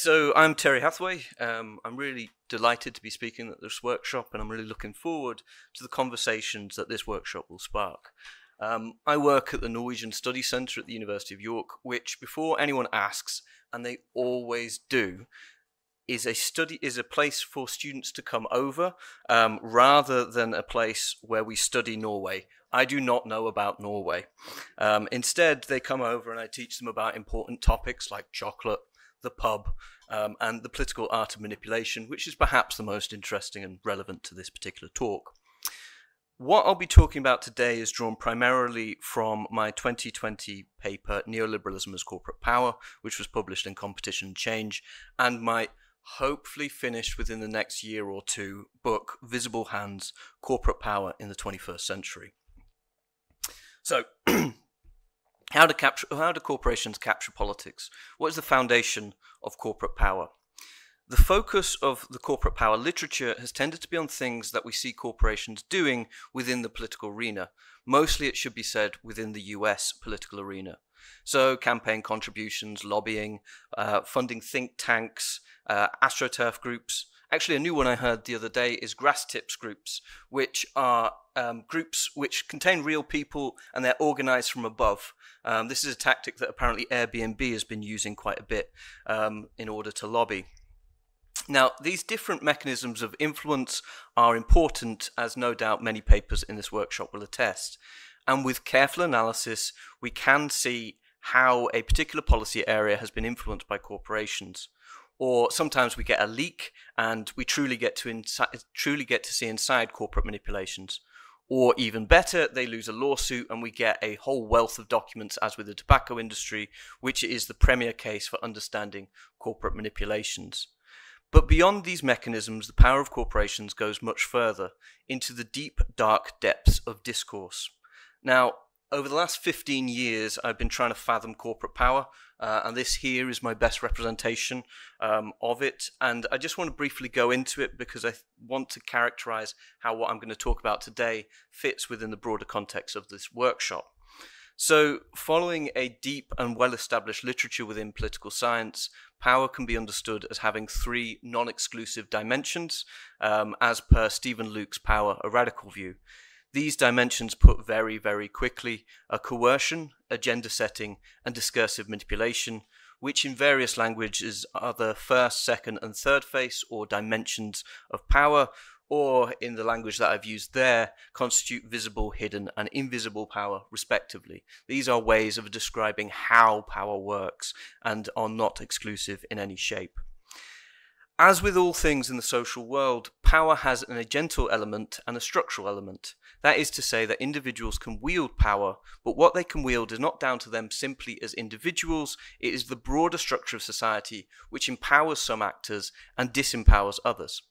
So I'm Terry Hathaway. I'm really delighted to be speaking at this workshop, and I'm really looking forward to the conversations that this workshop will spark. I work at the Norwegian Study Centre at the University of York, which, before anyone asks, and they always do, is a place for students to come over, rather than a place where we study Norway. I do not know about Norway. Instead, they come over and I teach them about important topics like chocolate, the pub, and the political art of manipulation, which is perhaps the most interesting and relevant to this particular talk. What I'll be talking about today is drawn primarily from my 2020 paper, Neoliberalism as Corporate Power, which was published in Competition and Change, and my hopefully finished within the next year or two book, Visible Hands, Corporate Power in the 21st Century. So, how do corporations capture politics? What is the foundation of corporate power? The focus of the corporate power literature has tended to be on things that we see corporations doing within the political arena. Mostly, it should be said, within the US political arena. So, campaign contributions, lobbying, funding think tanks, AstroTurf groups. Actually, a new one I heard the other day is grass tips groups, which are groups which contain real people and they're organized from above. This is a tactic that apparently Airbnb has been using quite a bit in order to lobby. Now, these different mechanisms of influence are important, as no doubt many papers in this workshop will attest. And with careful analysis, we can see how a particular policy area has been influenced by corporations. Or sometimes we get a leak and we truly get to see inside corporate manipulations. Or even better, they lose a lawsuit and we get a whole wealth of documents, as with the tobacco industry, which is the premier case for understanding corporate manipulations. But beyond these mechanisms, the power of corporations goes much further into the deep, dark depths of discourse. Now, over the last 15 years, I've been trying to fathom corporate power, and this here is my best representation of it. And I just want to briefly go into it because I want to characterize how what I'm going to talk about today fits within the broader context of this workshop. So, following a deep and well-established literature within political science, power can be understood as having three non-exclusive dimensions, as per Stephen Luke's Power, a Radical View. These dimensions, put very, very quickly, are coercion, agenda setting, and discursive manipulation, which in various languages are the first, second, and third face, or dimensions of power, or in the language that I've used there, constitute visible, hidden, and invisible power, respectively. These are ways of describing how power works, and are not exclusive in any shape. As with all things in the social world, power has an agental element and a structural element. That is to say that individuals can wield power, but what they can wield is not down to them simply as individuals, it is the broader structure of society which empowers some actors and disempowers others.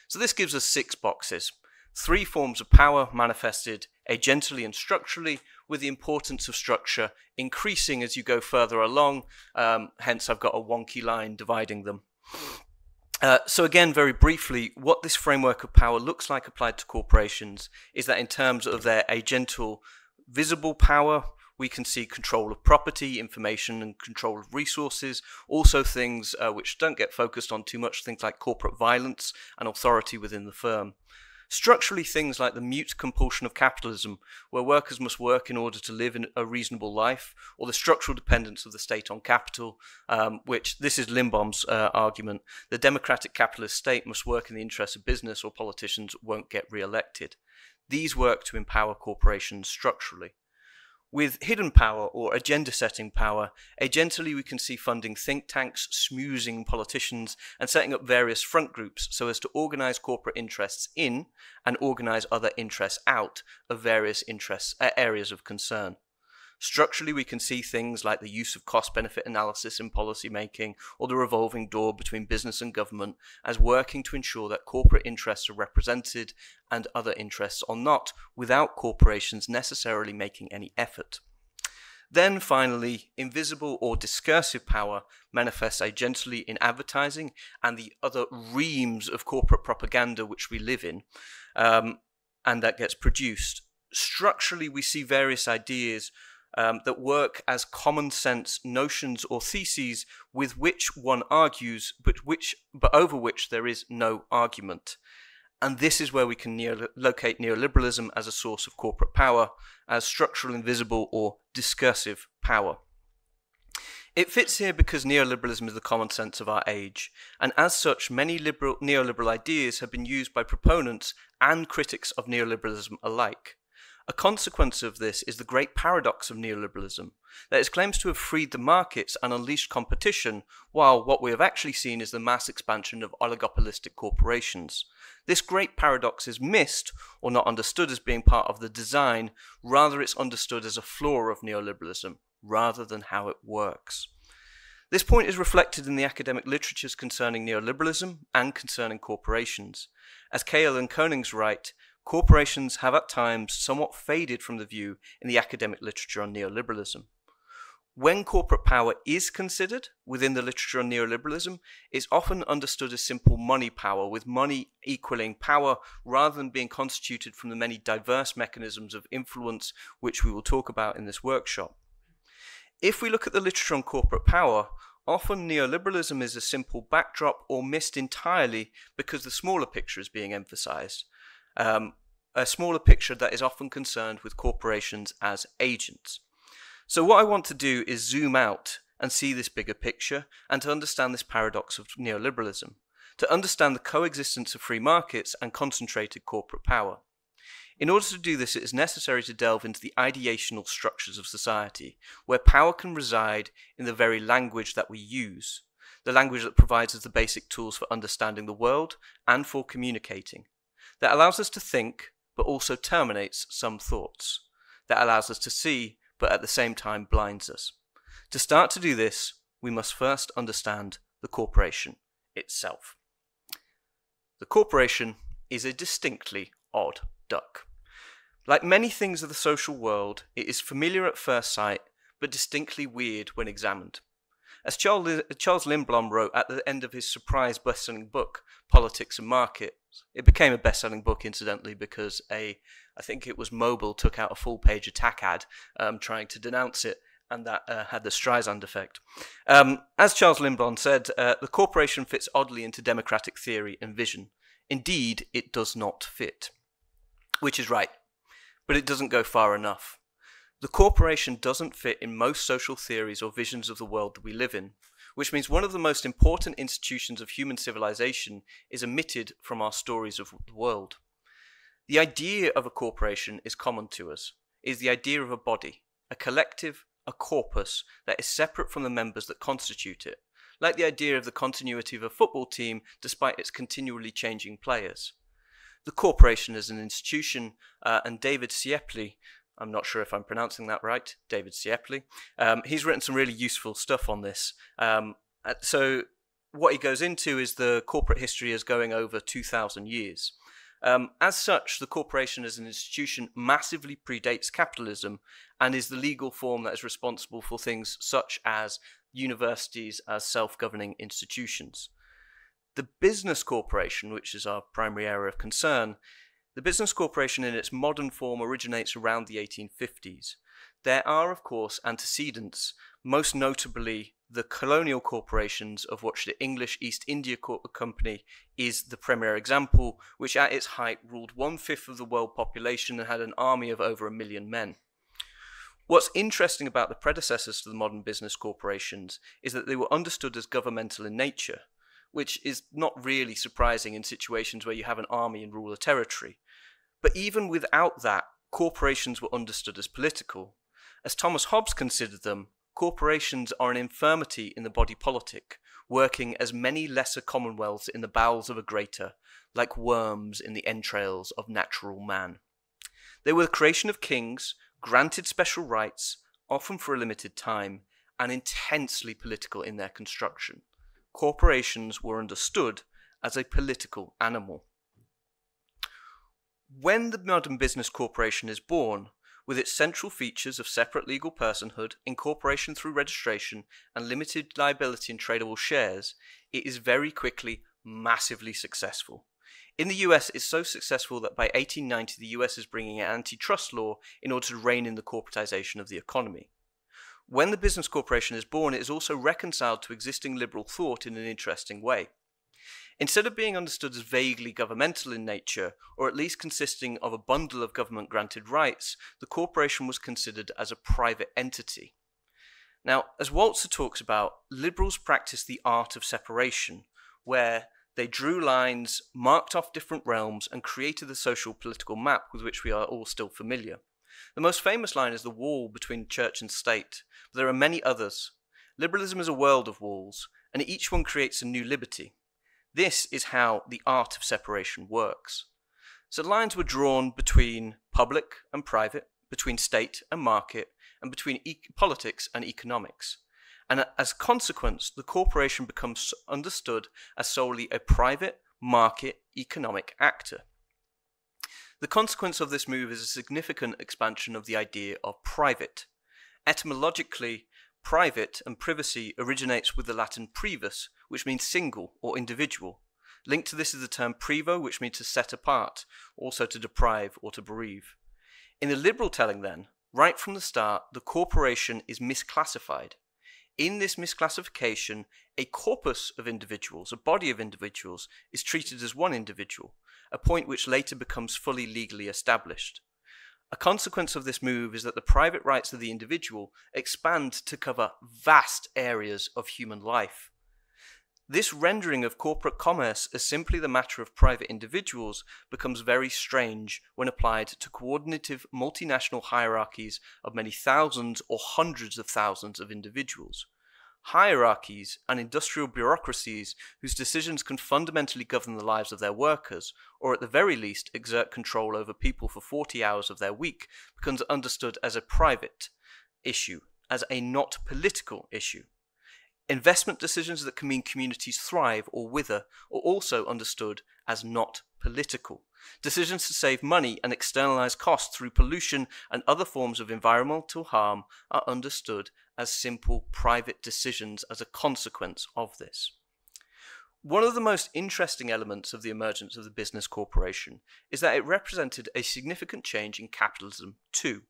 So this gives us 6 boxes. 3 forms of power manifested agentally and structurally, with the importance of structure increasing as you go further along, hence I've got a wonky line dividing them. So again, very briefly, what this framework of power looks like applied to corporations is that in terms of their agental visible power, we can see control of property, information, and control of resources. Also things which don't get focused on too much, things like corporate violence and authority within the firm. Structurally, things like the mute compulsion of capitalism, where workers must work in order to live in a reasonable life, or the structural dependence of the state on capital, which this is Lindbaum's argument. The democratic capitalist state must work in the interests of business or politicians won't get re-elected. These work to empower corporations structurally. With hidden power or agenda-setting power, agentally we can see funding think tanks, smoozing politicians, and setting up various front groups so as to organize corporate interests in and organize other interests out of various areas of concern. Structurally, we can see things like the use of cost-benefit analysis in policy making, or the revolving door between business and government as working to ensure that corporate interests are represented and other interests are not, without corporations necessarily making any effort. Then finally, invisible or discursive power manifests agentally in advertising and the other reams of corporate propaganda which we live in, and that gets produced. Structurally, we see various ideas that work as common sense notions or theses with which one argues, but over which there is no argument. And this is where we can locate neoliberalism as a source of corporate power, as structural, invisible, or discursive power. It fits here because neoliberalism is the common sense of our age, and as such, many neoliberal ideas have been used by proponents and critics of neoliberalism alike. A consequence of this is the great paradox of neoliberalism, that it claims to have freed the markets and unleashed competition, while what we have actually seen is the mass expansion of oligopolistic corporations. This great paradox is missed, or not understood as being part of the design, rather it's understood as a flaw of neoliberalism, rather than how it works. This point is reflected in the academic literatures concerning neoliberalism and concerning corporations. As Kael and Konings write, corporations have at times somewhat faded from the view in the academic literature on neoliberalism. When corporate power is considered within the literature on neoliberalism, it's often understood as simple money power, with money equaling power rather than being constituted from the many diverse mechanisms of influence which we will talk about in this workshop. If we look at the literature on corporate power, often neoliberalism is a simple backdrop or missed entirely because the smaller picture is being emphasized. A smaller picture that is often concerned with corporations as agents. So what I want to do is zoom out and see this bigger picture and to understand this paradox of neoliberalism, to understand the coexistence of free markets and concentrated corporate power. In order to do this, it is necessary to delve into the ideational structures of society, where power can reside in the very language that we use, the language that provides us the basic tools for understanding the world and for communicating, that allows us to think, but also terminates some thoughts, that allows us to see, but at the same time blinds us. To start to do this, we must first understand the corporation itself. The corporation is a distinctly odd duck. Like many things of the social world, it is familiar at first sight, but distinctly weird when examined. As Charles Lindblom wrote at the end of his surprise best-selling book, Politics and Markets, it became a best-selling book, incidentally, because I think it was Mobil, took out a full-page attack ad trying to denounce it, and that had the Streisand effect. As Charles Lindblom said, the corporation fits oddly into democratic theory and vision. Indeed, it does not fit. Which is right, but it doesn't go far enough. The corporation doesn't fit in most social theories or visions of the world that we live in, which means one of the most important institutions of human civilization is omitted from our stories of the world. The idea of a corporation is common to us. It is the idea of a body, a collective, a corpus that is separate from the members that constitute it, like the idea of the continuity of a football team despite its continually changing players. The corporation is an institution, and David Siepley, I'm not sure if I'm pronouncing that right, David Siepley, he's written some really useful stuff on this. So what he goes into is the corporate history as going over 2,000 years. As such, the corporation as an institution massively predates capitalism and is the legal form that is responsible for things such as universities as self-governing institutions. The business corporation, which is our primary area of concern, the business corporation in its modern form originates around the 1850s. There are, of course, antecedents, most notably the colonial corporations, of which the English East India Company is the premier example, which at its height ruled 1/5 of the world population and had an army of over 1 million men. What's interesting about the predecessors to the modern business corporations is that they were understood as governmental in nature, which is not really surprising in situations where you have an army and rule a territory. But even without that, corporations were understood as political. As Thomas Hobbes considered them, corporations are an infirmity in the body politic, working as many lesser commonwealths in the bowels of a greater, like worms in the entrails of natural man. They were the creation of kings, granted special rights, often for a limited time, and intensely political in their construction. Corporations were understood as a political animal. When the modern business corporation is born, with its central features of separate legal personhood, incorporation through registration, and limited liability in tradable shares, it is very quickly massively successful. In the US, it's so successful that by 1890 the US is bringing an antitrust law in order to rein in the corporatization of the economy. When the business corporation is born, it is also reconciled to existing liberal thought in an interesting way. Instead of being understood as vaguely governmental in nature, or at least consisting of a bundle of government-granted rights, the corporation was considered as a private entity. Now, as Walzer talks about, liberals practiced the art of separation, where they drew lines, marked off different realms, and created the social political map with which we are all still familiar. The most famous line is the wall between church and state, but there are many others. Liberalism is a world of walls, and each one creates a new liberty. This is how the art of separation works. So lines were drawn between public and private, between state and market, and between politics and economics. And as a consequence, the corporation becomes understood as solely a private market economic actor. The consequence of this move is a significant expansion of the idea of private. Etymologically, private and privacy originates with the Latin privus, which means single or individual. Linked to this is the term privo, which means to set apart, also to deprive or to bereave. In the liberal telling then, right from the start, the corporation is misclassified. In this misclassification, a corpus of individuals, a body of individuals, is treated as one individual, a point which later becomes fully legally established. A consequence of this move is that the private rights of the individual expand to cover vast areas of human life. This rendering of corporate commerce as simply the matter of private individuals becomes very strange when applied to coordinative multinational hierarchies of many thousands or hundreds of thousands of individuals. Hierarchies and industrial bureaucracies whose decisions can fundamentally govern the lives of their workers, or at the very least exert control over people for 40 hours of their week, becomes understood as a private issue, as a not political issue. Investment decisions that can mean communities thrive or wither are also understood as not political. Decisions to save money and externalize costs through pollution and other forms of environmental harm are understood as simple private decisions as a consequence of this. One of the most interesting elements of the emergence of the business corporation is that it represented a significant change in capitalism too.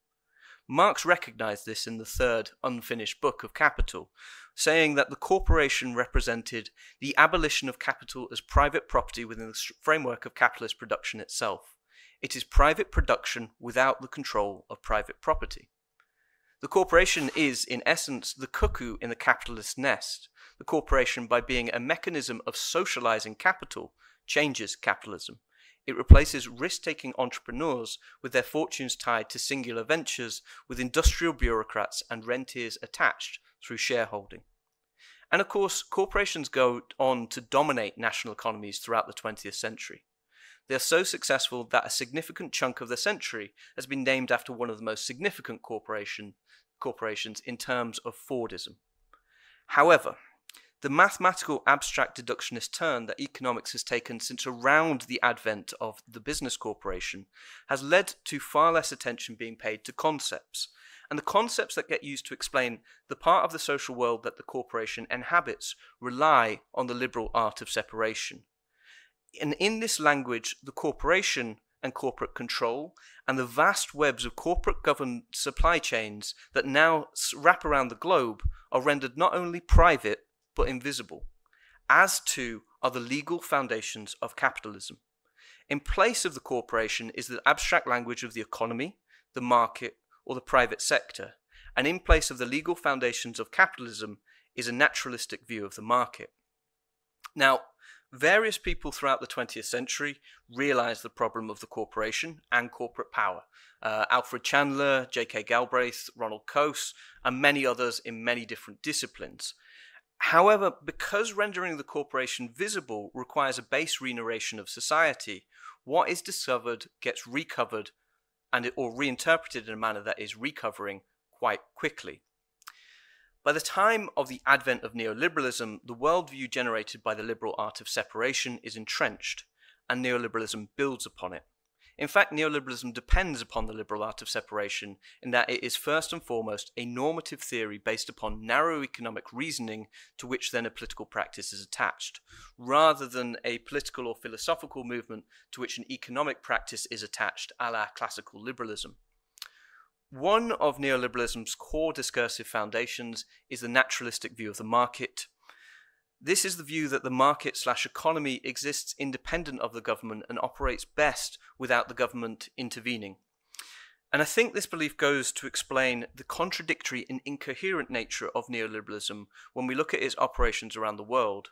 Marx recognized this in the third unfinished book of Capital, saying that the corporation represented the abolition of capital as private property within the framework of capitalist production itself. It is private production without the control of private property. The corporation is, in essence, the cuckoo in the capitalist nest. The corporation, by being a mechanism of socializing capital, changes capitalism. It replaces risk-taking entrepreneurs with their fortunes tied to singular ventures with industrial bureaucrats and rentiers attached through shareholding. And of course, corporations go on to dominate national economies throughout the 20th century. They are so successful that a significant chunk of the century has been named after one of the most significant corporations in terms of Fordism. However, the mathematical abstract deductionist turn that economics has taken since around the advent of the business corporation has led to far less attention being paid to concepts, and the concepts that get used to explain the part of the social world that the corporation inhabits rely on the liberal art of separation. And in this language, the corporation and corporate control and the vast webs of corporate governed supply chains that now wrap around the globe are rendered not only private but invisible, as too are the legal foundations of capitalism. In place of the corporation is the abstract language of the economy, the market, or the private sector, and in place of the legal foundations of capitalism is a naturalistic view of the market. Now, various people throughout the 20th century realized the problem of the corporation and corporate power. Alfred Chandler, J.K. Galbraith, Ronald Coase, and many others in many different disciplines. However, because rendering the corporation visible requires a base re-narration of society, what is discovered gets recovered or reinterpreted in a manner that is recovering quite quickly. By the time of the advent of neoliberalism, the worldview generated by the liberal art of separation is entrenched, and neoliberalism builds upon it. In fact, neoliberalism depends upon the liberal art of separation in that it is first and foremost a normative theory based upon narrow economic reasoning to which then a political practice is attached, rather than a political or philosophical movement to which an economic practice is attached, a la classical liberalism. One of neoliberalism's core discursive foundations is the naturalistic view of the market. This is the view that the market/economy exists independent of the government and operates best without the government intervening. And I think this belief goes to explain the contradictory and incoherent nature of neoliberalism when we look at its operations around the world.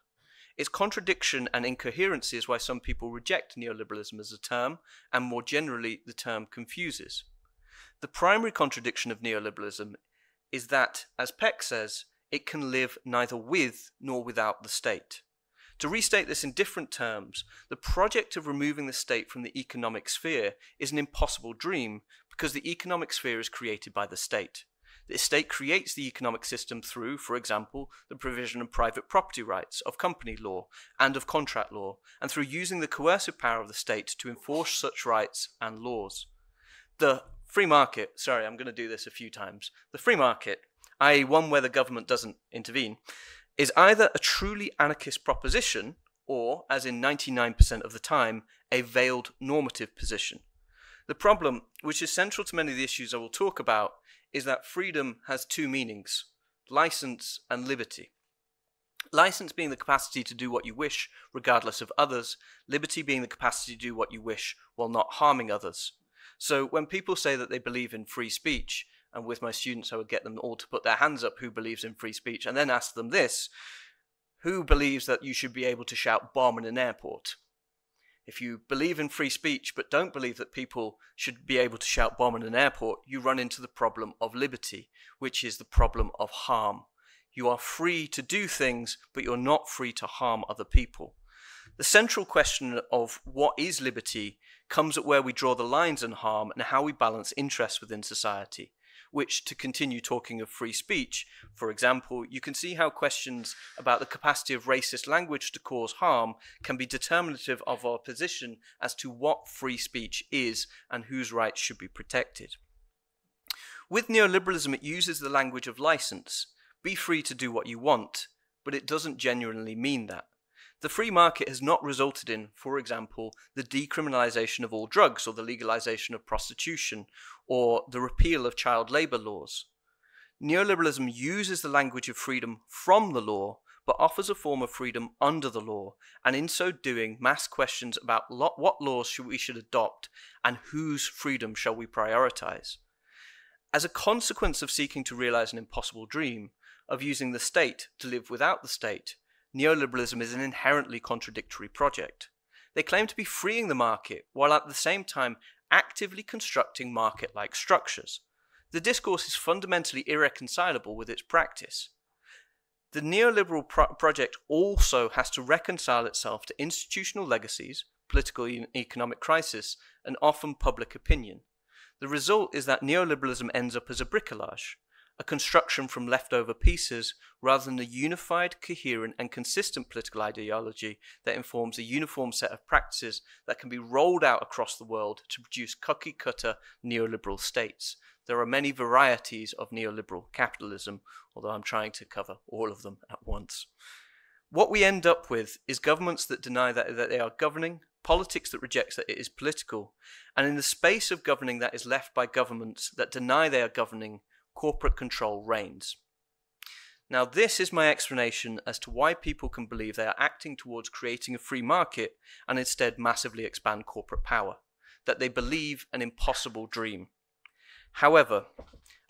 Its contradiction and incoherency is why some people reject neoliberalism as a term, and more generally, the term confuses. The primary contradiction of neoliberalism is that, as Peck says, it can live neither with nor without the state. To restate this in different terms, the project of removing the state from the economic sphere is an impossible dream because the economic sphere is created by the state. The state creates the economic system through, for example, the provision of private property rights, of company law, and of contract law, and through using the coercive power of the state to enforce such rights and laws. The free market, sorry, I'm going to do this a few times. The free market, i.e. one where the government doesn't intervene, is either a truly anarchist proposition or, as in 99% of the time, a veiled normative position. The problem, which is central to many of the issues I will talk about, is that freedom has two meanings: license and liberty. License being the capacity to do what you wish regardless of others, liberty being the capacity to do what you wish while not harming others. So when people say that they believe in free speech, and with my students I would get them all to put their hands up who believes in free speech, and then ask them this: who believes that you should be able to shout bomb in an airport? If you believe in free speech but don't believe that people should be able to shout bomb in an airport, you run into the problem of liberty, which is the problem of harm. You are free to do things, but you're not free to harm other people. The central question of what is liberty comes at where we draw the lines on harm and how we balance interests within society, which, to continue talking of free speech, for example, you can see how questions about the capacity of racist language to cause harm can be determinative of our position as to what free speech is and whose rights should be protected. With neoliberalism, it uses the language of license. Be free to do what you want, but it doesn't genuinely mean that. The free market has not resulted in, for example, the decriminalization of all drugs or the legalization of prostitution or the repeal of child labor laws. Neoliberalism uses the language of freedom from the law, but offers a form of freedom under the law, and in so doing masks questions about what laws we should adopt and whose freedom shall we prioritize. As a consequence of seeking to realize an impossible dream, of using the state to live without the state, neoliberalism is an inherently contradictory project. They claim to be freeing the market while at the same time actively constructing market-like structures. The discourse is fundamentally irreconcilable with its practice. The neoliberal project also has to reconcile itself to institutional legacies, political and economic crisis, and often public opinion. The result is that neoliberalism ends up as a bricolage, a construction from leftover pieces rather than a unified, coherent and consistent political ideology that informs a uniform set of practices that can be rolled out across the world to produce cookie-cutter neoliberal states. There are many varieties of neoliberal capitalism, although I'm trying to cover all of them at once. What we end up with is governments that deny that they are governing, politics that rejects that it is political, and in the space of governing that is left by governments that deny they are governing, corporate control reigns. Now, this is my explanation as to why people can believe they are acting towards creating a free market and instead massively expand corporate power, that they believe an impossible dream. However,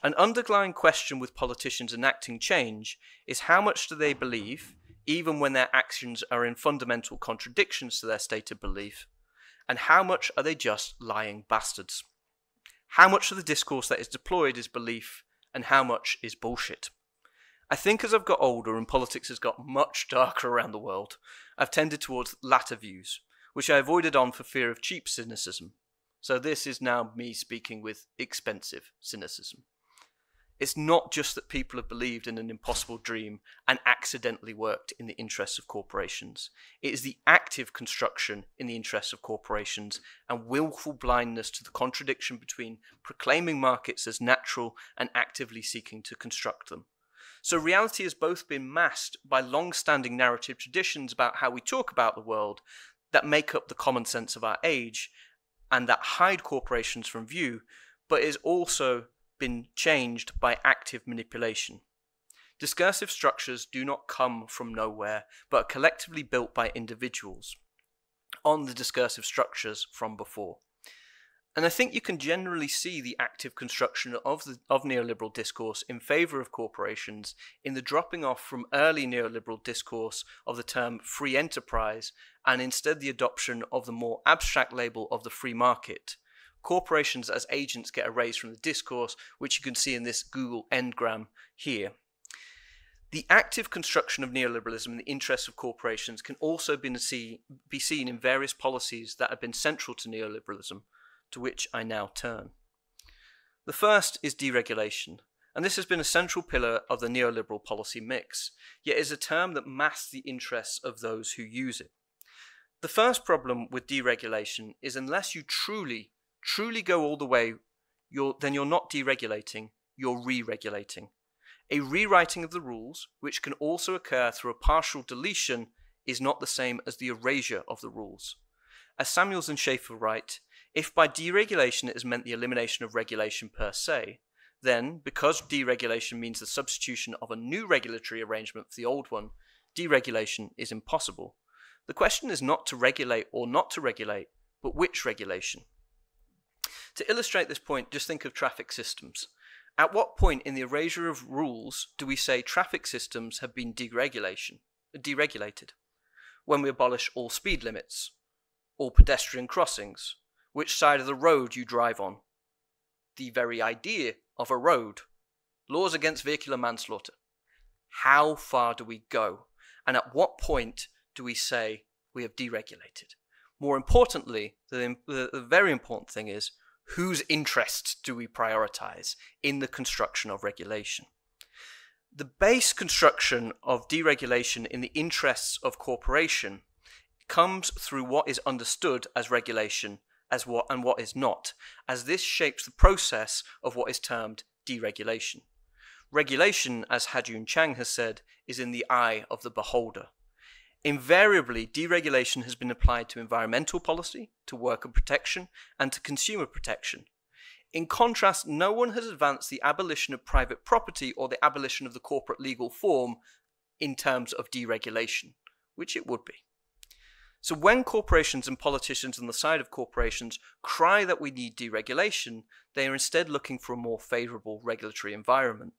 an underlying question with politicians enacting change is how much do they believe, even when their actions are in fundamental contradictions to their stated belief, and how much are they just lying bastards? How much of the discourse that is deployed is belief, and how much is bullshit? I think as I've got older and politics has got much darker around the world, I've tended towards latter views, which I avoided on for fear of cheap cynicism. So this is now me speaking with expensive cynicism. It's not just that people have believed in an impossible dream and accidentally worked in the interests of corporations. It is the active construction in the interests of corporations and willful blindness to the contradiction between proclaiming markets as natural and actively seeking to construct them. So reality has both been masked by long-standing narrative traditions about how we talk about the world that make up the common sense of our age and that hide corporations from view, but is also been changed by active manipulation. Discursive structures do not come from nowhere, but are collectively built by individuals on the discursive structures from before. And I think you can generally see the active construction of neoliberal discourse in favour of corporations in the dropping off from early neoliberal discourse of the term free enterprise and instead the adoption of the more abstract label of the free market. Corporations as agents get erased from the discourse, which you can see in this Google engram here. The active construction of neoliberalism in the interests of corporations can also be seen in various policies that have been central to neoliberalism, to which I now turn. The first is deregulation, and this has been a central pillar of the neoliberal policy mix, yet is a term that masks the interests of those who use it. The first problem with deregulation is unless you truly go all the way, then you're not deregulating, you're re-regulating. A rewriting of the rules, which can also occur through a partial deletion, is not the same as the erasure of the rules. As Samuels and Schaefer write, if by deregulation it is meant the elimination of regulation per se, then, because deregulation means the substitution of a new regulatory arrangement for the old one, deregulation is impossible. The question is not to regulate or not to regulate, but which regulation. To illustrate this point, just think of traffic systems. At what point in the erasure of rules do we say traffic systems have been deregulated? When we abolish all speed limits, all pedestrian crossings, which side of the road you drive on, the very idea of a road, laws against vehicular manslaughter. How far do we go? And at what point do we say we have deregulated? More importantly, the very important thing is, whose interests do we prioritize in the construction of regulation? The base construction of deregulation in the interests of corporation comes through what is understood as regulation and what is not, as this shapes the process of what is termed deregulation. Regulation, as Ha-Joon Chang has said, is in the eye of the beholder. Invariably, deregulation has been applied to environmental policy, to worker protection, and to consumer protection. In contrast, no one has advanced the abolition of private property or the abolition of the corporate legal form in terms of deregulation, which it would be. So when corporations and politicians on the side of corporations cry that we need deregulation, they are instead looking for a more favourable regulatory environment.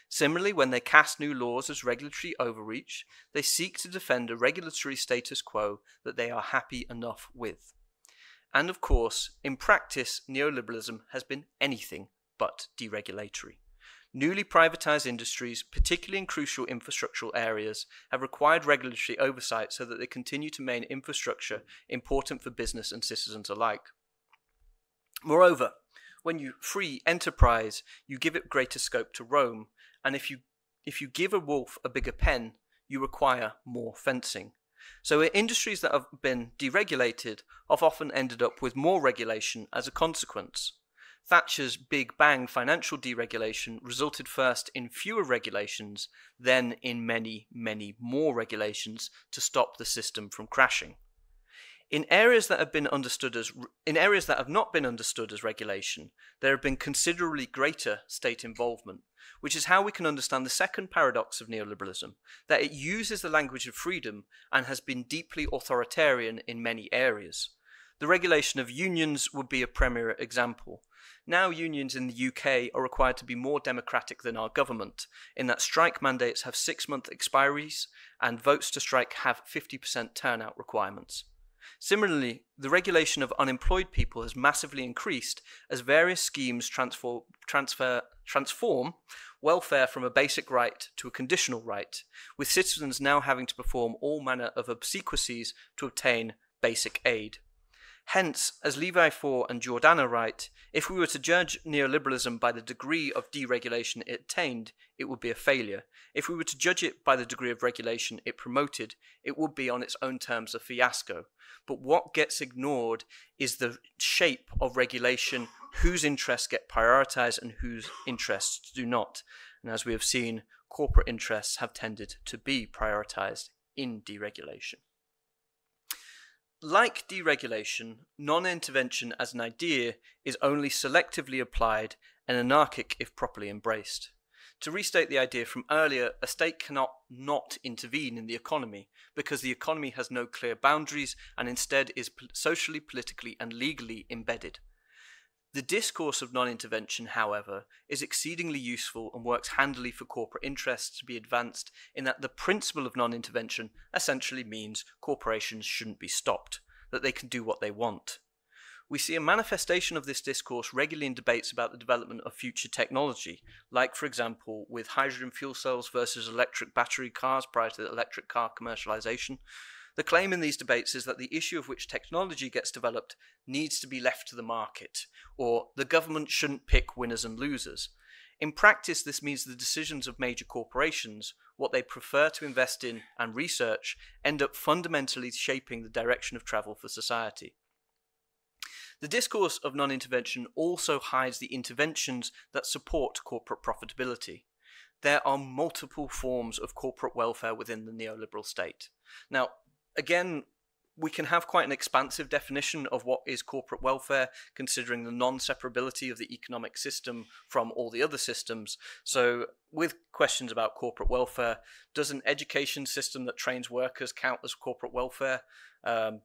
Similarly, when they cast new laws as regulatory overreach, they seek to defend a regulatory status quo that they are happy enough with. And of course, in practice, neoliberalism has been anything but deregulatory. Newly privatized industries, particularly in crucial infrastructural areas, have required regulatory oversight so that they continue to maintain infrastructure important for business and citizens alike. Moreover, when you free enterprise, you give it greater scope to roam, and if you give a wolf a bigger pen, you require more fencing. So industries that have been deregulated have often ended up with more regulation as a consequence. Thatcher's Big Bang financial deregulation resulted first in fewer regulations, then in many, many more regulations to stop the system from crashing. In areas that have not been understood as regulation, there have been considerably greater state involvement, which is how we can understand the second paradox of neoliberalism, that it uses the language of freedom and has been deeply authoritarian in many areas. The regulation of unions would be a premier example. Now unions in the UK are required to be more democratic than our government, in that strike mandates have 6-month expiries and votes to strike have 50% turnout requirements. Similarly, the regulation of unemployed people has massively increased as various schemes transform welfare from a basic right to a conditional right, with citizens now having to perform all manner of obsequies to obtain basic aid. Hence, as Levi Four and Giordano write, if we were to judge neoliberalism by the degree of deregulation it attained, it would be a failure. If we were to judge it by the degree of regulation it promoted, it would be on its own terms a fiasco. But what gets ignored is the shape of regulation, whose interests get prioritized and whose interests do not. And as we have seen, corporate interests have tended to be prioritized in deregulation. Like deregulation, non-intervention as an idea is only selectively applied and anarchic if properly embraced. To restate the idea from earlier, a state cannot not intervene in the economy because the economy has no clear boundaries and instead is socially, politically and legally embedded. The discourse of non-intervention, however, is exceedingly useful and works handily for corporate interests to be advanced in that the principle of non-intervention essentially means corporations shouldn't be stopped, that they can do what they want. We see a manifestation of this discourse regularly in debates about the development of future technology, like, for example, with hydrogen fuel cells versus electric battery cars prior to the electric car commercialization. The claim in these debates is that the issue of which technology gets developed needs to be left to the market, or the government shouldn't pick winners and losers. In practice, this means the decisions of major corporations, what they prefer to invest in and research, end up fundamentally shaping the direction of travel for society. The discourse of non-intervention also hides the interventions that support corporate profitability. There are multiple forms of corporate welfare within the neoliberal state. Now, again, we can have quite an expansive definition of what is corporate welfare, considering the non-separability of the economic system from all the other systems. So with questions about corporate welfare, does an education system that trains workers count as corporate welfare?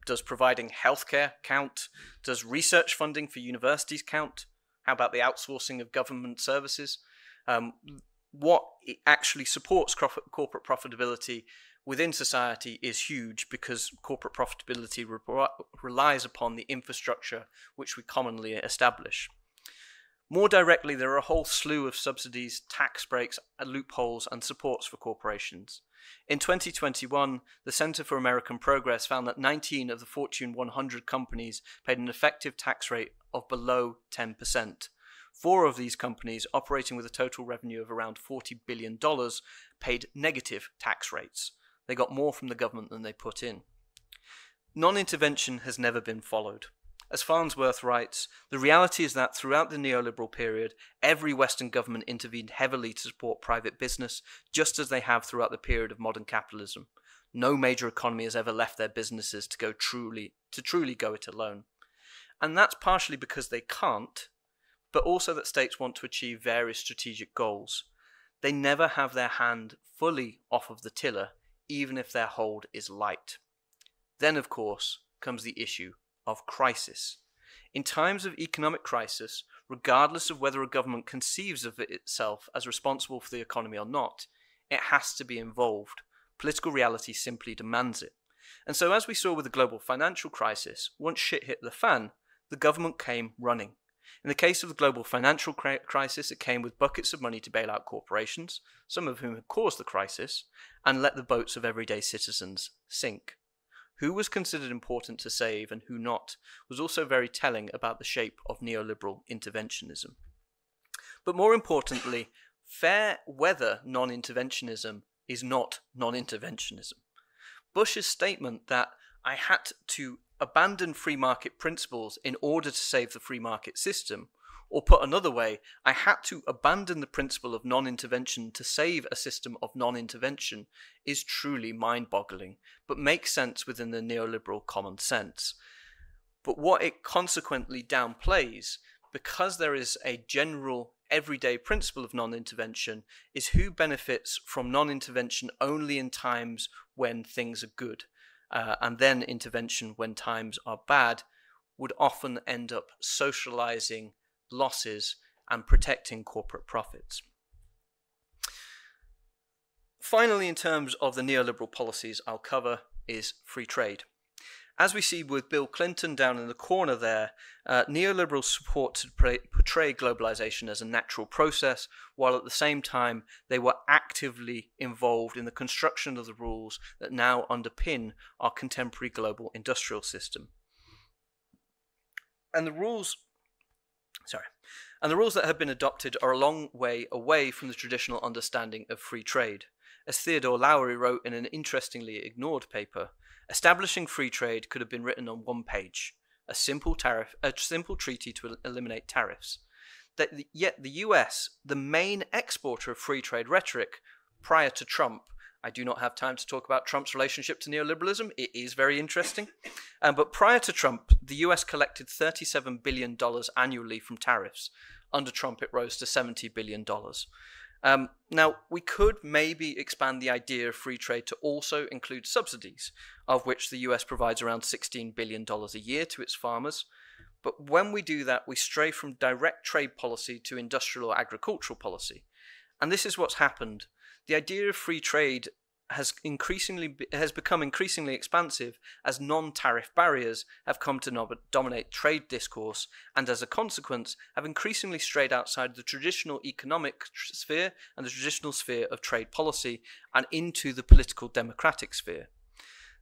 Does providing healthcare count? Does research funding for universities count? How about the outsourcing of government services? What actually supports corporate profitability within society is huge because corporate profitability relies upon the infrastructure which we commonly establish. More directly, there are a whole slew of subsidies, tax breaks, loopholes, and supports for corporations. In 2021, the Center for American Progress found that 19 of the Fortune 100 companies paid an effective tax rate of below 10%. 4 of these companies, operating with a total revenue of around $40 billion, paid negative tax rates. They got more from the government than they put in. Non-intervention has never been followed. As Farnsworth writes, the reality is that throughout the neoliberal period, every Western government intervened heavily to support private business, just as they have throughout the period of modern capitalism. No major economy has ever left their businesses to truly go it alone. And that's partially because they can't, but also that states want to achieve various strategic goals. They never have their hand fully off of the tiller, even if their hold is light. Then, of course, comes the issue of crisis. In times of economic crisis, regardless of whether a government conceives of itself as responsible for the economy or not, it has to be involved. Political reality simply demands it. And so, as we saw with the global financial crisis, once shit hit the fan, the government came running. In the case of the global financial crisis, it came with buckets of money to bail out corporations, some of whom had caused the crisis, and let the boats of everyday citizens sink. Who was considered important to save and who not was also very telling about the shape of neoliberal interventionism. But more importantly, fair weather non-interventionism is not non-interventionism. Bush's statement that I had to abandon free market principles in order to save the free market system, or put another way, I had to abandon the principle of non-intervention to save a system of non-intervention, is truly mind-boggling, but makes sense within the neoliberal common sense. But what it consequently downplays, because there is a general everyday principle of non-intervention, is who benefits from non-intervention only in times when things are good, and then intervention when times are bad, would often end up socializing losses and protecting corporate profits. Finally, in terms of the neoliberal policies I'll cover is free trade. As we see with Bill Clinton down in the corner there, neoliberals support to portray globalization as a natural process, while at the same time they were actively involved in the construction of the rules that now underpin our contemporary global industrial system. And the rules that have been adopted are a long way away from the traditional understanding of free trade. As Theodore Lowery wrote in an interestingly ignored paper, establishing free trade could have been written on one page, a simple treaty to eliminate tariffs. Yet the US, the main exporter of free trade rhetoric prior to Trump, I do not have time to talk about Trump's relationship to neoliberalism. It is very interesting. But prior to Trump, the US collected $37 billion annually from tariffs. Under Trump, it rose to $70 billion. Now, we could maybe expand the idea of free trade to also include subsidies, of which the US provides around $16 billion a year to its farmers. But when we do that, we stray from direct trade policy to industrial or agricultural policy. And this is what's happened. The idea of free trade has become increasingly expansive as non-tariff barriers have come to dominate trade discourse, and as a consequence have increasingly strayed outside the traditional economic sphere and the traditional sphere of trade policy and into the political democratic sphere.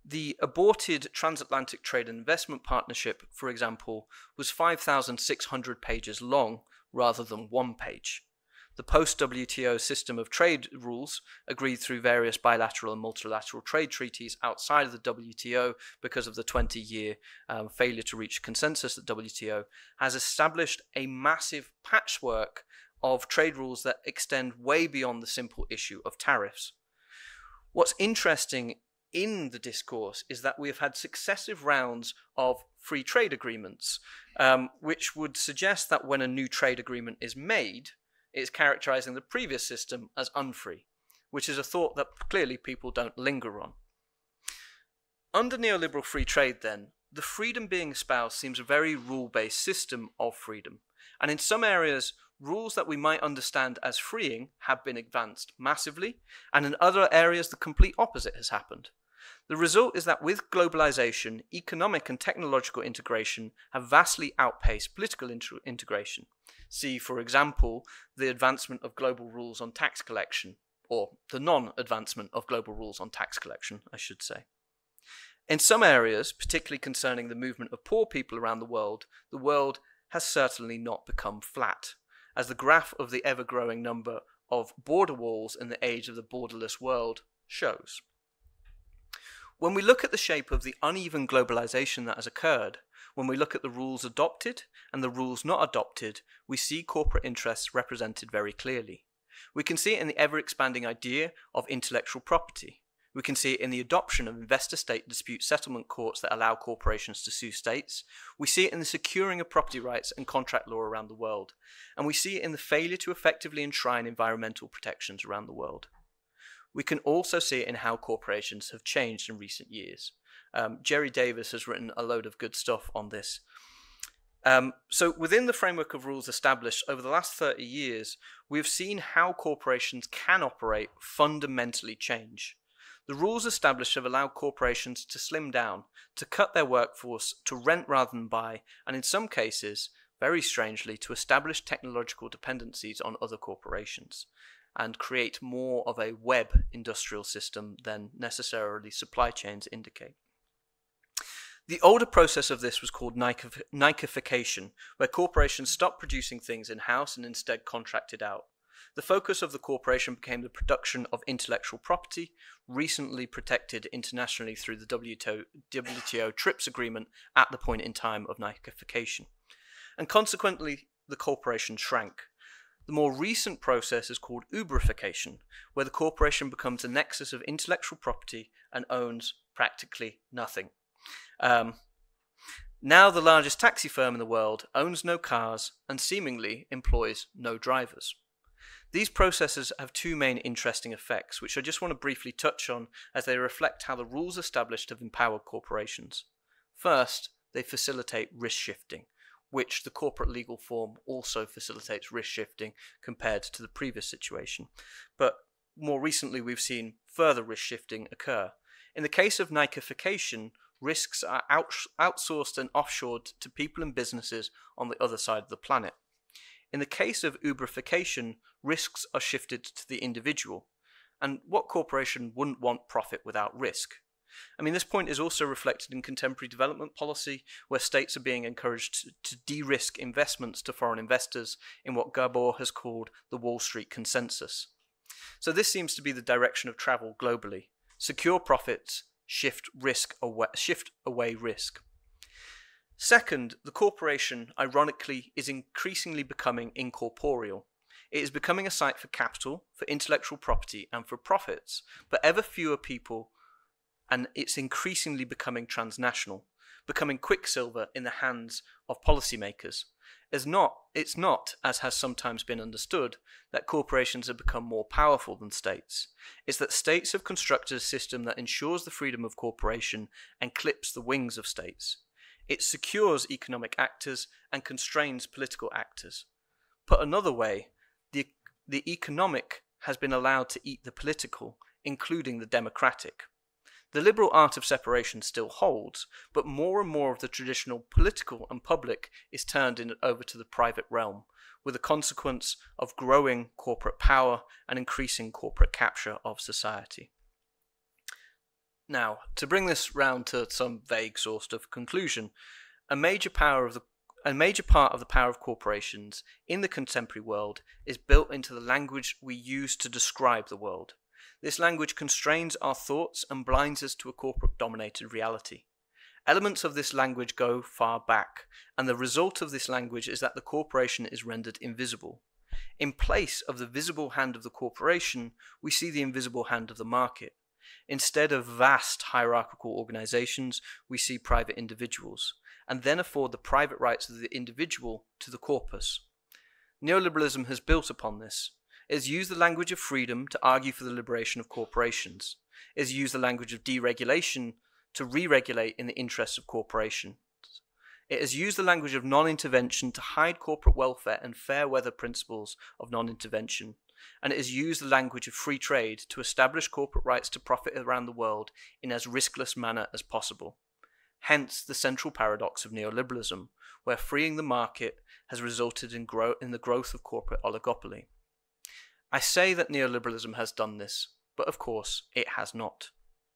The aborted Transatlantic Trade and Investment Partnership, for example, was 5,600 pages long rather than one page. The post-WTO system of trade rules, agreed through various bilateral and multilateral trade treaties outside of the WTO because of the 20-year failure to reach consensus at WTO, has established a massive patchwork of trade rules that extend way beyond the simple issue of tariffs. What's interesting in the discourse is that we have had successive rounds of free trade agreements, which would suggest that when a new trade agreement is made, it's characterizing the previous system as unfree, which is a thought that clearly people don't linger on. Under neoliberal free trade, then, the freedom being espoused seems a very rule-based system of freedom, and in some areas, rules that we might understand as freeing have been advanced massively, and in other areas the complete opposite has happened. The result is that with globalization, economic and technological integration have vastly outpaced political integration. See, for example, the advancement of global rules on tax collection, or the non-advancement of global rules on tax collection, I should say. In some areas, particularly concerning the movement of poor people around the world has certainly not become flat, as the graph of the ever-growing number of border walls in the age of the borderless world shows. When we look at the shape of the uneven globalization that has occurred, when we look at the rules adopted and the rules not adopted, we see corporate interests represented very clearly. We can see it in the ever-expanding idea of intellectual property. We can see it in the adoption of investor-state dispute settlement courts that allow corporations to sue states. We see it in the securing of property rights and contract law around the world. And we see it in the failure to effectively enshrine environmental protections around the world. We can also see it in how corporations have changed in recent years. Jerry Davis has written a load of good stuff on this. So within the framework of rules established over the last 30 years, we've seen how corporations can operate fundamentally change. The rules established have allowed corporations to slim down, to cut their workforce, to rent rather than buy, and in some cases, very strangely, to establish technological dependencies on other corporations and create more of a web industrial system than necessarily supply chains indicate. The older process of this was called Nikification, where corporations stopped producing things in-house and instead contracted out. The focus of the corporation became the production of intellectual property, recently protected internationally through the WTO TRIPS agreement at the point in time of Nikification. And consequently, the corporation shrank. The more recent process is called Uberification, where the corporation becomes a nexus of intellectual property and owns practically nothing. Now the largest taxi firm in the world owns no cars and seemingly employs no drivers. These processes have two main interesting effects, which I just want to briefly touch on as they reflect how the rules established have empowered corporations. First, they facilitate risk shifting, which the corporate legal form also facilitates risk shifting compared to the previous situation. But more recently, we've seen further risk shifting occur. In the case of Nikification, risks are outsourced and offshored to people and businesses on the other side of the planet. In the case of Uberification, risks are shifted to the individual. And what corporation wouldn't want profit without risk? I mean, this point is also reflected in contemporary development policy, where states are being encouraged to de-risk investments to foreign investors in what Gabor has called the Wall Street consensus. So this seems to be the direction of travel globally. Secure profits, shift away risk. Second, the corporation, ironically, is increasingly becoming incorporeal. It is becoming a site for capital, for intellectual property, and for profits, but ever fewer people, and it's increasingly becoming transnational, becoming quicksilver in the hands of policymakers. It's not, as has sometimes been understood, that corporations have become more powerful than states. It's that states have constructed a system that ensures the freedom of corporation and clips the wings of states. It secures economic actors and constrains political actors. Put another way, the economic has been allowed to eat the political, including the democratic. The liberal art of separation still holds, but more and more of the traditional political and public is turned over to the private realm, with a consequence of growing corporate power and increasing corporate capture of society. Now, to bring this round to some vague sort of conclusion, a major part of the power of corporations in the contemporary world is built into the language we use to describe the world. This language constrains our thoughts and blinds us to a corporate-dominated reality. Elements of this language go far back, and the result of this language is that the corporation is rendered invisible. In place of the visible hand of the corporation, we see the invisible hand of the market. Instead of vast hierarchical organizations, we see private individuals, and then afford the private rights of the individual to the corpus. Neoliberalism has built upon this. It has used the language of freedom to argue for the liberation of corporations. It has used the language of deregulation to re-regulate in the interests of corporations. It has used the language of non-intervention to hide corporate welfare and fair weather principles of non-intervention. And it has used the language of free trade to establish corporate rights to profit around the world in as riskless manner as possible. Hence the central paradox of neoliberalism, where freeing the market has resulted in the growth of corporate oligopoly. I say that neoliberalism has done this, but of course it has not.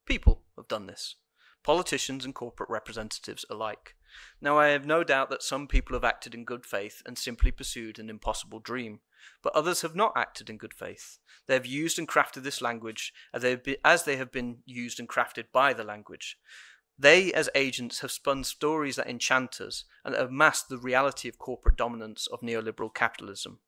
People have done this. Politicians and corporate representatives alike. Now I have no doubt that some people have acted in good faith and simply pursued an impossible dream, but others have not acted in good faith. They have used and crafted this language as they have been used and crafted by the language. They, as agents, have spun stories that enchant us and have masked the reality of corporate dominance of neoliberal capitalism.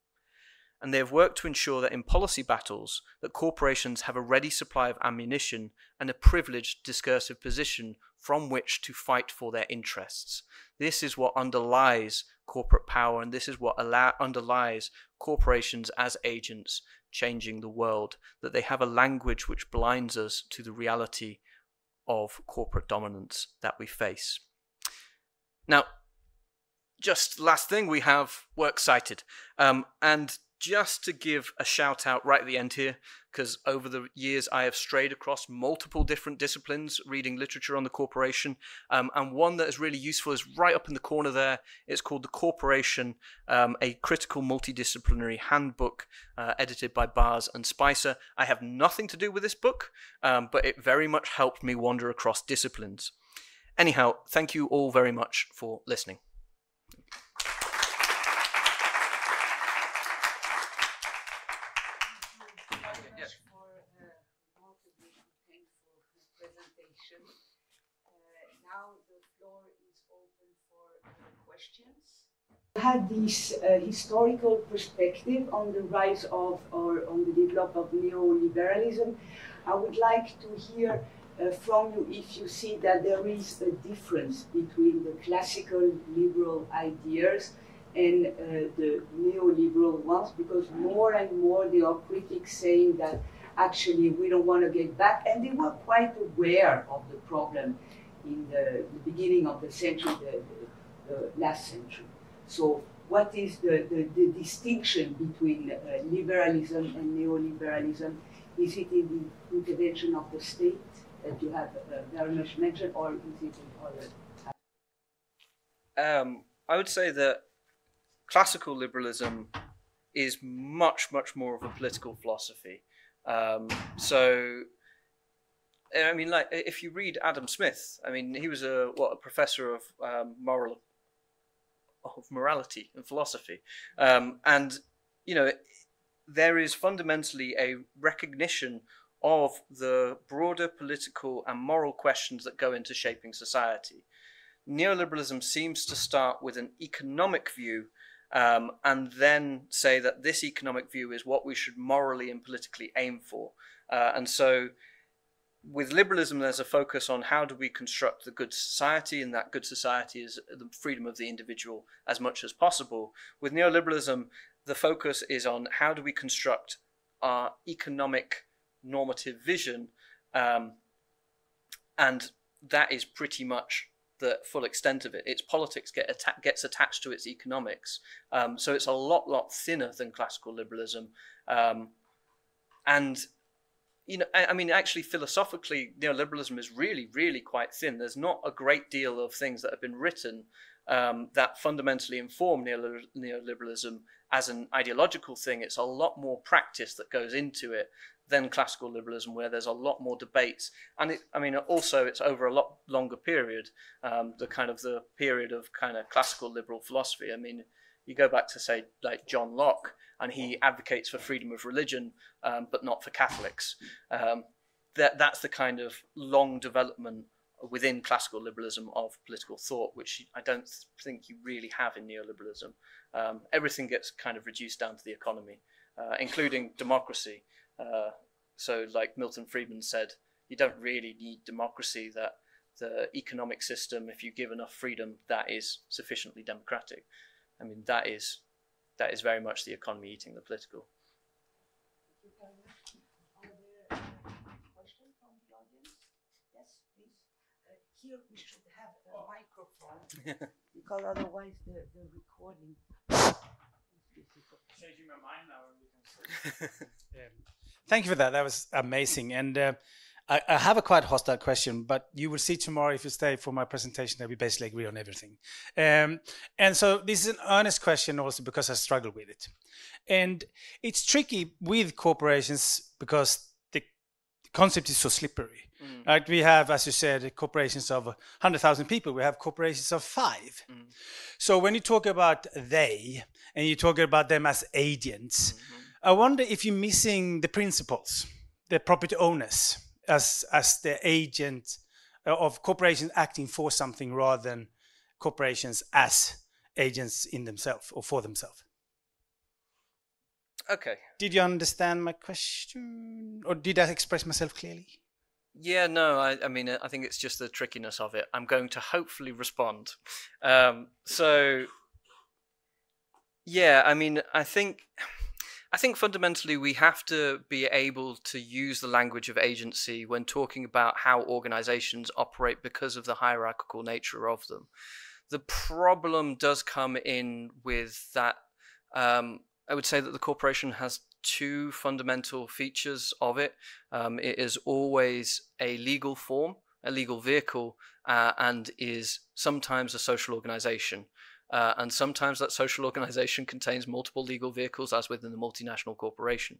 And they have worked to ensure that in policy battles, that corporations have a ready supply of ammunition and a privileged discursive position from which to fight for their interests. This is what underlies corporate power, and this is what underlies corporations as agents changing the world, that they have a language which blinds us to the reality of corporate dominance that we face. Now, just last thing, we have works cited. And just to give a shout out right at the end here, because over the years I have strayed across multiple different disciplines reading literature on the corporation, and one that is really useful is right up in the corner there. It's called The Corporation, a critical multidisciplinary handbook edited by Bars and Spicer. I have nothing to do with this book, but it very much helped me wander across disciplines. Anyhow, thank you all very much for listening. Now the floor is open for questions. Had this historical perspective on the rise of or on the development of neoliberalism. I would like to hear from you if you see that there is a difference between the classical liberal ideas and the neoliberal ones, because more and more there are critics saying that actually we don't want to get back, and they were quite aware of the problem in the beginning of the century, the last century. So what is the distinction between liberalism and neoliberalism? Is it in the intervention of the state that you have very much mentioned, or is it in other? I would say that classical liberalism is much more of a political philosophy. So I mean, like, if you read Adam Smith, I mean, he was a professor of morality and philosophy, and you know, there is fundamentally a recognition of the broader political and moral questions that go into shaping society. Neoliberalism seems to start with an economic view, and then say that this economic view is what we should morally and politically aim for. And so with liberalism, there's a focus on how do we construct the good society, and that good society is the freedom of the individual as much as possible. With neoliberalism, the focus is on how do we construct our economic normative vision, and that is pretty much the full extent of it. Its politics gets attached to its economics, so it's a lot thinner than classical liberalism, and you know, I mean, actually, philosophically, neoliberalism is really quite thin. There's not a great deal of things that have been written that fundamentally inform neoliberalism as an ideological thing. It's a lot more practice that goes into it than classical liberalism, where there's a lot more debates. And I mean, also it's over a lot longer period, the period of kind of classical liberal philosophy. I mean, you go back to, say, like John Locke, and he advocates for freedom of religion, but not for Catholics. That's the kind of long development within classical liberalism of political thought, which I don't think you really have in neoliberalism. Everything gets kind of reduced down to the economy, including democracy. So like Milton Friedman said, you don't really need democracy, that the economic system, if you give enough freedom, that is sufficiently democratic. I mean, that is very much the economy eating the political. Are there questions from the audience? Yes, please. Here we should have a microphone, because otherwise the recording is difficult. Changing my mind now, and we can see. Thank you for that. That was amazing. And I have a quite hostile question, but you will see tomorrow, if you stay for my presentation, that we basically agree on everything. And so this is an honest question also because I struggle with it. And it's tricky with corporations because the concept is so slippery. Right? We have, as you said, corporations of 100,000 people. We have corporations of 5. So when you talk about they, and you talk about them as agents, I wonder if you're missing the principles, the property owners, as the agent of corporations acting for something rather than corporations as agents in themselves or for themselves. Okay. Did you understand my question, or did I express myself clearly? Yeah, no, I mean, I think it's just the trickiness of it. I'm going to hopefully respond. So, yeah, I mean, I think fundamentally we have to be able to use the language of agency when talking about how organizations operate because of the hierarchical nature of them. The problem does come in with that. I would say that the corporation has 2 fundamental features of it. It is always a legal form, a legal vehicle, and is sometimes a social organization. And sometimes that social organization contains multiple legal vehicles, as within the multinational corporation.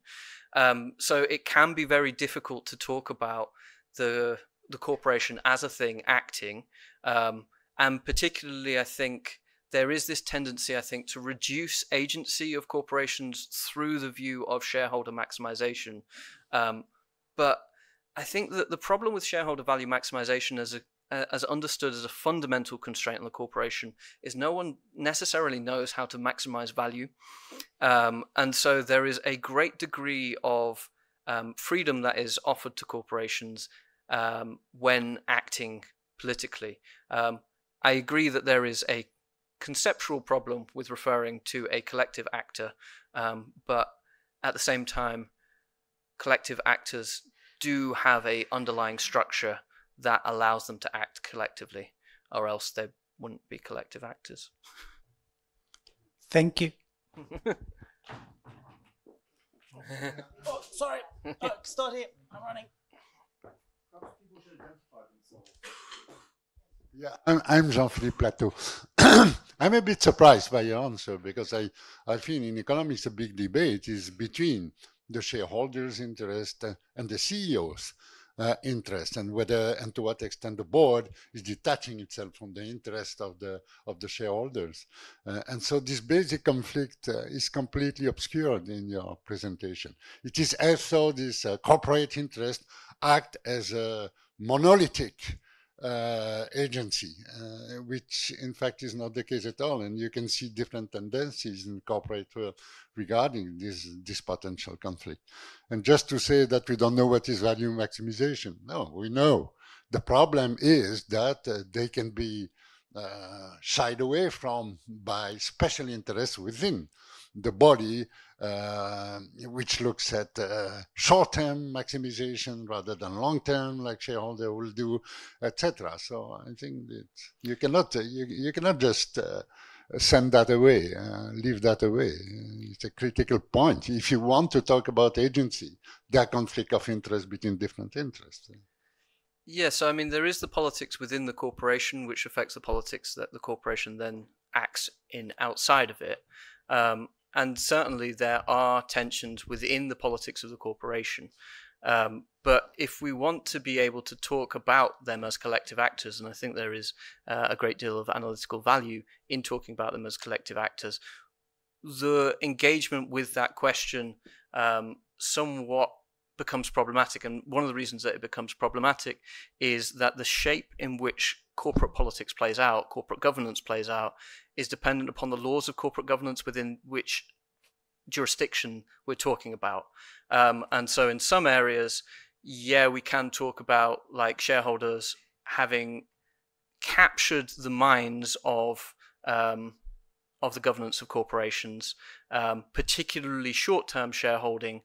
So it can be very difficult to talk about the corporation as a thing acting. And particularly, I think, there is this tendency, I think, to reduce agency of corporations through the view of shareholder maximization. But I think that the problem with shareholder value maximization as understood as a fundamental constraint on the corporation is no one necessarily knows how to maximize value. And so there is a great degree of freedom that is offered to corporations when acting politically. I agree that there is a conceptual problem with referring to a collective actor, but at the same time, collective actors do have an underlying structure that allows them to act collectively, or else they wouldn't be collective actors. Thank you. Oh, sorry. Start here. I'm running. Yeah, I'm Jean-Philippe Plateau. I'm a bit surprised by your answer, because I think in economics a big debate is between the shareholders' interest and the CEOs. interest, and whether and to what extent the board is detaching itself from the interest of the shareholders. And so this basic conflict is completely obscured in your presentation. It is as though this corporate interest act as a monolithic agency, which in fact is not the case at all. And you can see different tendencies in corporate world regarding this potential conflict. And just to say that we don't know what is value maximization, no, we know. The problem is that they can be shied away from by special interests within the body, which looks at short-term maximization rather than long-term, like shareholder will do, etc. So I think that you cannot just send that away, leave that away. It's a critical point. If you want to talk about agency, there are conflict of interest between different interests. Yes, I mean, there is the politics within the corporation, which affects the politics that the corporation then acts in outside of it. And certainly there are tensions within the politics of the corporation. But if we want to be able to talk about them as collective actors, and I think there is a great deal of analytical value in talking about them as collective actors, the engagement with that question somewhat becomes problematic. And one of the reasons that it becomes problematic is that the shape in which corporate politics plays out, corporate governance plays out, is dependent upon the laws of corporate governance within which jurisdiction we're talking about. And so in some areas, yeah, we can talk about like shareholders having captured the minds of the governance of corporations, particularly short-term shareholding.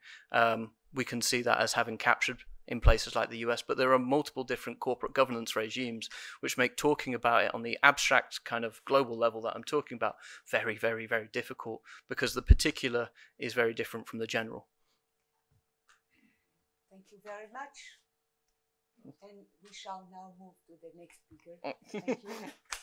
We can see that as having captured in places like the US, but there are multiple different corporate governance regimes which make talking about it on the abstract kind of global level that I'm talking about very, very, very difficult, because the particular is very different from the general. Thank you very much. And we shall now move to the next speaker. Thank you.